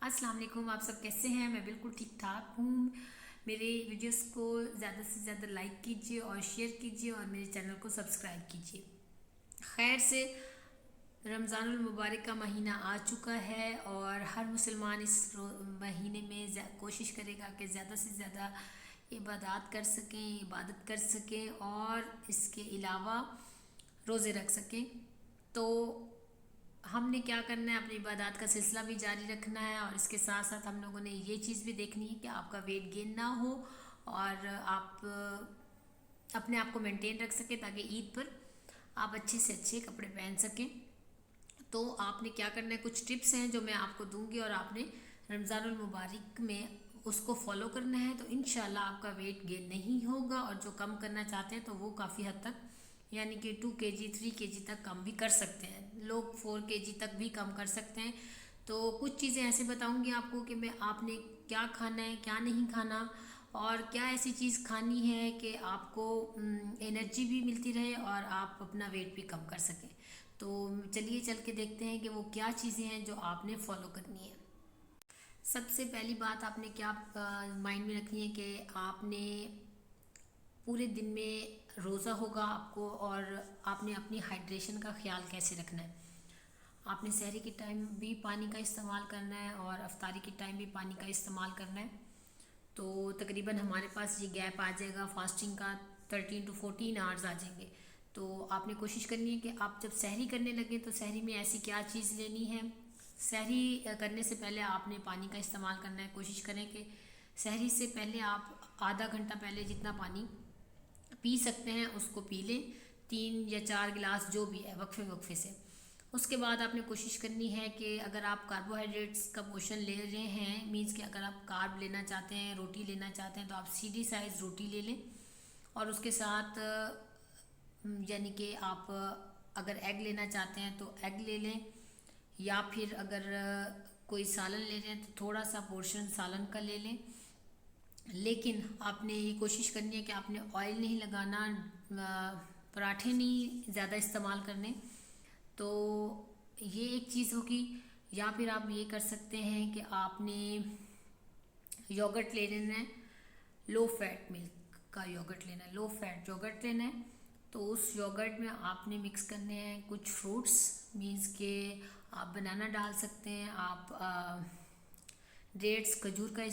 अस्सलाम वालेकुम। आप सब कैसे हैं? मैं बिल्कुल ठीक ठाक हूँ। मेरे वीडियोस को ज़्यादा से ज़्यादा लाइक कीजिए और शेयर कीजिए और मेरे चैनल को सब्सक्राइब कीजिए। खैर से रमज़ानुल मुबारक का महीना आ चुका है और हर मुसलमान इस महीने में कोशिश करेगा कि ज़्यादा से ज़्यादा इबादत कर सकें और इसके अलावा रोज़े रख सकें। तो हमने क्या करना है, अपनी इबादत का सिलसिला भी जारी रखना है और इसके साथ साथ हम लोगों ने ये चीज़ भी देखनी है कि आपका वेट गेन ना हो और आप अपने आप को मेंटेन रख सकें ताकि ईद पर आप अच्छे से अच्छे कपड़े पहन सकें। तो आपने क्या करना है, कुछ टिप्स हैं जो मैं आपको दूंगी और आपने रमज़ानुल मुबारक में उसको फॉलो करना है। तो इंशाल्लाह आपका वेट गेन नहीं होगा और जो कम करना चाहते हैं तो वो काफ़ी हद तक यानी कि 2 kg 3 kg तक कम भी कर सकते हैं। लोग 4 kg तक भी कम कर सकते हैं। तो कुछ चीज़ें ऐसे बताऊंगी आपको कि मैं आपने क्या खाना है क्या नहीं खाना और क्या ऐसी चीज़ खानी है कि आपको एनर्जी भी मिलती रहे और आप अपना वेट भी कम कर सकें। तो चलिए चल के देखते हैं कि वो क्या चीज़ें हैं जो आपने फॉलो करनी है। सबसे पहली बात आपने क्या माइंड में रखनी है कि आपने पूरे दिन में रोज़ा होगा आपको और आपने अपनी हाइड्रेशन का ख्याल कैसे रखना है। आपने सहरी के टाइम भी पानी का इस्तेमाल करना है और अफ्तारी के टाइम भी पानी का इस्तेमाल करना है। तो तकरीबन हमारे पास ये गैप आ जाएगा फास्टिंग का 13 to 14 आवर्स आ जाएंगे। तो आपने कोशिश करनी है कि आप जब सहरी करने लगे तो सहरी में ऐसी क्या चीज़ लेनी है। सहरी करने से पहले आपने पानी का इस्तेमाल करना है। कोशिश करें कि सहरी से पहले आप आधा घंटा पहले जितना पानी पी सकते हैं उसको पी लें, 3 या 4 गिलास जो भी है वक्फे वक्फे से। उसके बाद आपने कोशिश करनी है कि अगर आप कार्बोहाइड्रेट्स का पोर्शन ले रहे हैं, मीन्स कि अगर आप कार्ब लेना चाहते हैं, रोटी लेना चाहते हैं, तो आप सीधी साइज़ रोटी ले लें और उसके साथ यानी कि आप अगर एग लेना चाहते हैं तो एग ले लें या फिर अगर कोई सालन ले रहे हैं तो थोड़ा सा पोर्शन सालन का ले लें। लेकिन आपने ये कोशिश करनी है कि आपने ऑयल नहीं लगाना, पराठे नहीं ज़्यादा इस्तेमाल करने। तो ये एक चीज़ होगी। या फिर आप ये कर सकते हैं कि आपने योगर्ट ले लेना है, लो फैट मिल्क का योगर्ट लेना है, लो फैट योगर्ट लेना है। तो उस योगर्ट में आपने मिक्स करने हैं कुछ फ्रूट्स, मीन्स के आप बनाना डाल सकते हैं, आप डेट्स खजूर का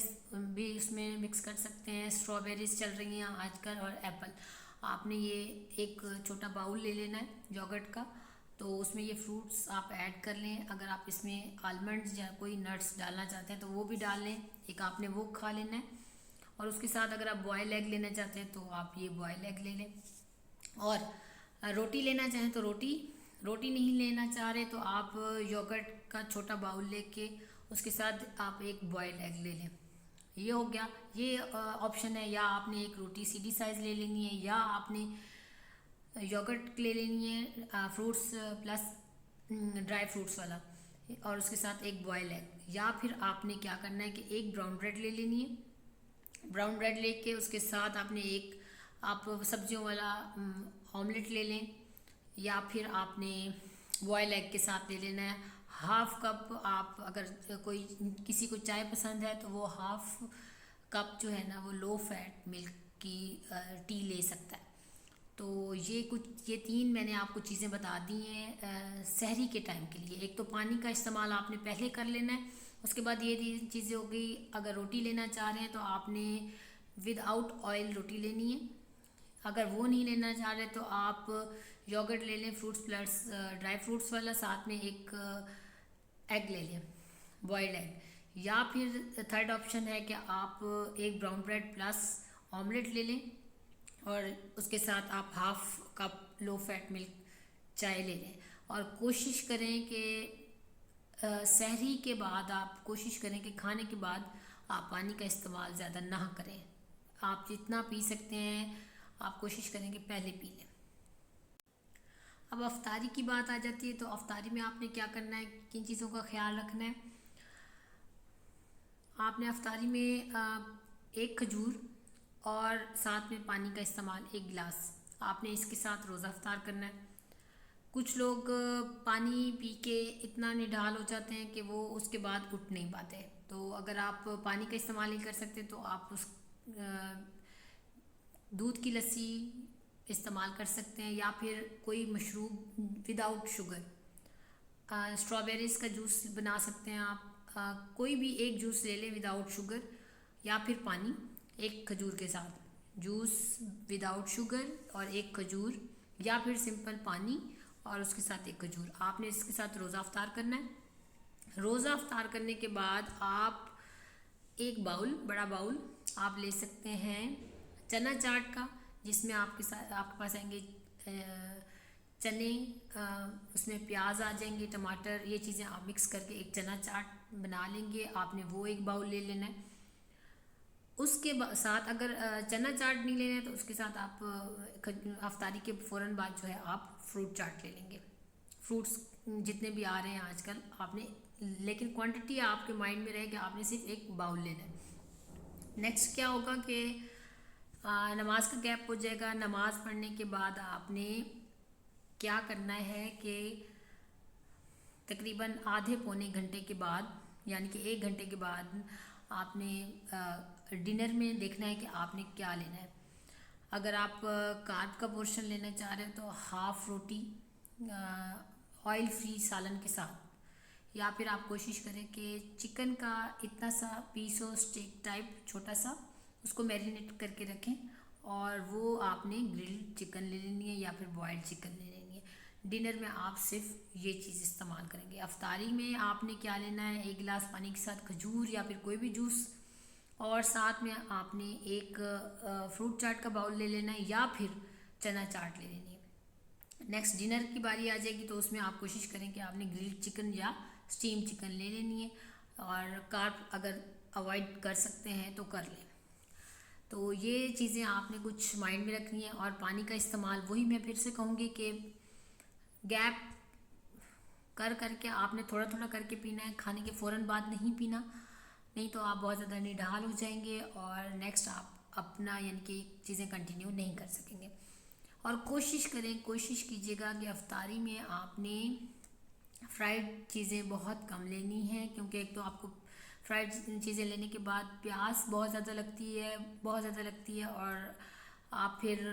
भी इसमें मिक्स कर सकते हैं। स्ट्रॉबेरीज चल रही हैं आजकल और एप्पल। आपने ये एक छोटा बाउल ले लेना है योगर्ट का, तो उसमें ये फ्रूट्स आप ऐड कर लें। अगर आप इसमें आलमंड्स या कोई नट्स डालना चाहते हैं तो वो भी डाल लें, एक आपने वो खा लेना है। और उसके साथ अगर आप बॉयल एग लेना चाहते हैं तो आप ये बॉयल एग ले लें। और रोटी लेना चाहें तो रोटी नहीं लेना चाह रहे तो आप योगर्ट का छोटा बाउल लेके उसके साथ आप एक बॉयल एग ले लें। ये हो गया, ये ऑप्शन है। या आपने एक रोटी सीधी साइज़ ले लेनी है या आपने योगर्ट ले लेनी है फ्रूट्स प्लस ड्राई फ्रूट्स वाला और उसके साथ एक बॉयल एग। या फिर आपने क्या करना है कि एक ब्राउन ब्रेड ले लेनी है। ब्राउन ब्रेड लेके उसके साथ आपने एक आप सब्जियों वाला ऑमलेट ले लें या फिर आपने बॉयल एग के साथ ले लेना है। हाफ कप आप अगर कोई किसी को चाय पसंद है तो वो हाफ कप जो है ना वो लो फैट मिल्क की टी ले सकता है। तो ये 3 मैंने आपको चीज़ें बता दी हैं सहरी के टाइम के लिए। एक तो पानी का इस्तेमाल आपने पहले कर लेना है। उसके बाद ये चीज़ें हो गई। अगर रोटी लेना चाह रहे हैं तो आपने विदाउट ऑयल रोटी लेनी है। अगर वो नहीं लेना चाह रहे तो आप योगर्ट ले लें फ्रूट्स प्लस ड्राई फ्रूट्स वाला, साथ में एक एग ले लें बॉयल्ड एग। या फिर थर्ड ऑप्शन है कि आप एक ब्राउन ब्रेड प्लस ऑमलेट ले लें और उसके साथ आप half cup low fat milk चाय ले लें। और कोशिश करें कि सहरी के बाद आप कोशिश करें कि खाने के बाद आप पानी का इस्तेमाल ज़्यादा ना करें। आप जितना पी सकते हैं आप कोशिश करें कि पहले पी लें। अब अफ्तारी की बात आ जाती है तो अफ्तारी में आपने क्या करना है, किन चीज़ों का ख्याल रखना है। आपने अफ्तारी में एक खजूर और साथ में पानी का इस्तेमाल 1 गिलास, आपने इसके साथ रोज़ा अफ्तार करना है। कुछ लोग पानी पी के इतना निढाल हो जाते हैं कि वो उसके बाद उठ नहीं पाते, तो अगर आप पानी का इस्तेमाल नहीं कर सकते तो आप उस दूध की लस्सी इस्तेमाल कर सकते हैं, या फिर कोई मशरूब विदाउट शुगर, स्ट्रॉबेरीज़ का जूस बना सकते हैं आप। कोई भी एक जूस ले लें विदाउट शुगर, या फिर पानी एक खजूर के साथ, जूस विदाउट शुगर और एक खजूर, या फिर सिंपल पानी और उसके साथ एक खजूर। आपने इसके साथ रोज़ा अफ्तार करना है। रोज़ा अफ्तार करने के बाद आप एक बाउल, बड़ा बाउल आप ले सकते हैं चना चाट का, जिसमें आपके पास आएंगे चने, उसमें प्याज आ जाएंगे, टमाटर, ये चीज़ें आप मिक्स करके एक चना चाट बना लेंगे। आपने वो एक बाउल ले लेना है। उसके साथ अगर चना चाट नहीं लेना है तो उसके साथ आप अफ्तारी के फ़ौरन बाद जो है आप फ्रूट चाट ले लेंगे। फ्रूट्स जितने भी आ रहे हैं आजकल आपने, लेकिन क्वांटिटी आपके माइंड में रहे कि आपने सिर्फ एक बाउल लेना है। नेक्स्ट क्या होगा कि नमाज का गैप हो जाएगा। नमाज पढ़ने के बाद आपने क्या करना है कि तकरीबन आधे पौने घंटे के बाद, यानी कि 1 घंटे के बाद आपने डिनर में देखना है कि आपने क्या लेना है। अगर आप कार्ब का पोर्शन लेना चाह रहे हो तो हाफ रोटी ऑयल फ्री सालन के साथ, या फिर आप कोशिश करें कि चिकन का इतना सा पीस हो, स्टेक टाइप छोटा सा, उसको मैरिनेट करके रखें और वो आपने ग्रिल्ड चिकन ले लेनी है या फिर बॉयल्ड चिकन ले लेनी है। डिनर में आप सिर्फ ये चीज़ इस्तेमाल करेंगे। अफ्तारी में आपने क्या लेना है, 1 गिलास पानी के साथ खजूर या फिर कोई भी जूस, और साथ में आपने एक फ्रूट चाट का बाउल ले लेना है या फिर चना चाट ले लेनी है। नेक्स्ट डिनर की बारी आ जाएगी तो उसमें आप कोशिश करें कि आपने ग्रिल्ड चिकन या स्टीम चिकन ले लेनी है, और कार्ब अगर अवॉइड कर सकते हैं तो कर लें। तो ये चीज़ें आपने कुछ माइंड में रखनी है। और पानी का इस्तेमाल वही मैं फिर से कहूँगी कि गैप कर करके आपने थोड़ा थोड़ा करके पीना है, खाने के फ़ौरन बाद नहीं पीना, नहीं तो आप बहुत ज़्यादा निढाल हो जाएंगे और नेक्स्ट आप अपना यानी कि चीज़ें कंटिन्यू नहीं कर सकेंगे। और कोशिश कीजिएगा कि अफ्तारी में आपने फ्राइड चीज़ें बहुत कम लेनी हैं, क्योंकि एक तो आपको फ्राइड चीज़ें लेने के बाद प्यास बहुत ज़्यादा लगती है और आप फिर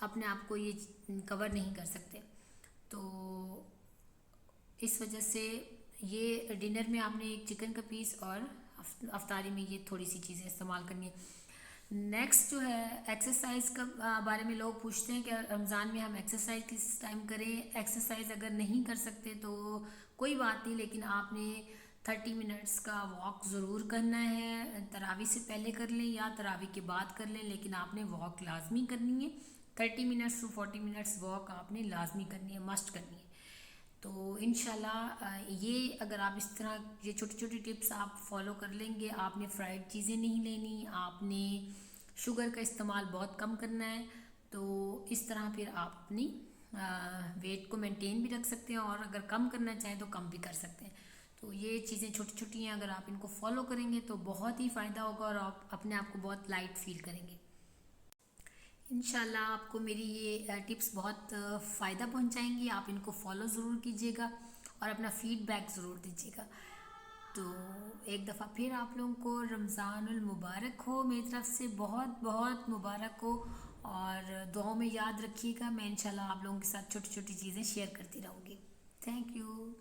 अपने आप को ये कवर नहीं कर सकते। तो इस वजह से ये डिनर में आपने एक चिकन का पीस और अफ्तारी में ये थोड़ी सी चीज़ें इस्तेमाल करनी है। नेक्स्ट जो है एक्सरसाइज का बारे में लोग पूछते हैं कि रमज़ान में हम एक्सरसाइज किस टाइम करें। एक्सरसाइज अगर नहीं कर सकते तो कोई बात नहीं, लेकिन आपने 30 मिनट्स का वॉक ज़रूर करना है। तरावी से पहले कर लें या तरावी के बाद कर लें, लेकिन आपने वॉक लाजमी करनी है। 30 मिनट्स टू 40 मिनट्स वॉक आपने लाजमी करनी है, मस्ट करनी है। तो इंशाल्लाह ये अगर आप इस तरह ये छोटी छोटी टिप्स आप फॉलो कर लेंगे, आपने फ्राइड चीज़ें नहीं लेनी, आपने शुगर का इस्तेमाल बहुत कम करना है, तो इस तरह फिर आप अपनी वेट को मेंटेन भी रख सकते हैं और अगर कम करना चाहें तो कम भी कर सकते हैं। तो ये चीज़ें छोटी छोटी हैं, अगर आप इनको फॉलो करेंगे तो बहुत ही फ़ायदा होगा और आप अपने आप को बहुत लाइट फील करेंगे। इंशाल्लाह आपको मेरी ये टिप्स बहुत फ़ायदा पहुंचाएंगी। आप इनको फॉलो ज़रूर कीजिएगा और अपना फीडबैक ज़रूर दीजिएगा। तो एक दफ़ा फिर आप लोगों को रमज़ानुल मुबारक हो, मेरी तरफ से बहुत बहुत मुबारक हो, और दुआओं में याद रखिएगा। मैं इंशाल्लाह आप लोगों के साथ छोटी छोटी चीज़ें शेयर करती रहूँगी। Thank you.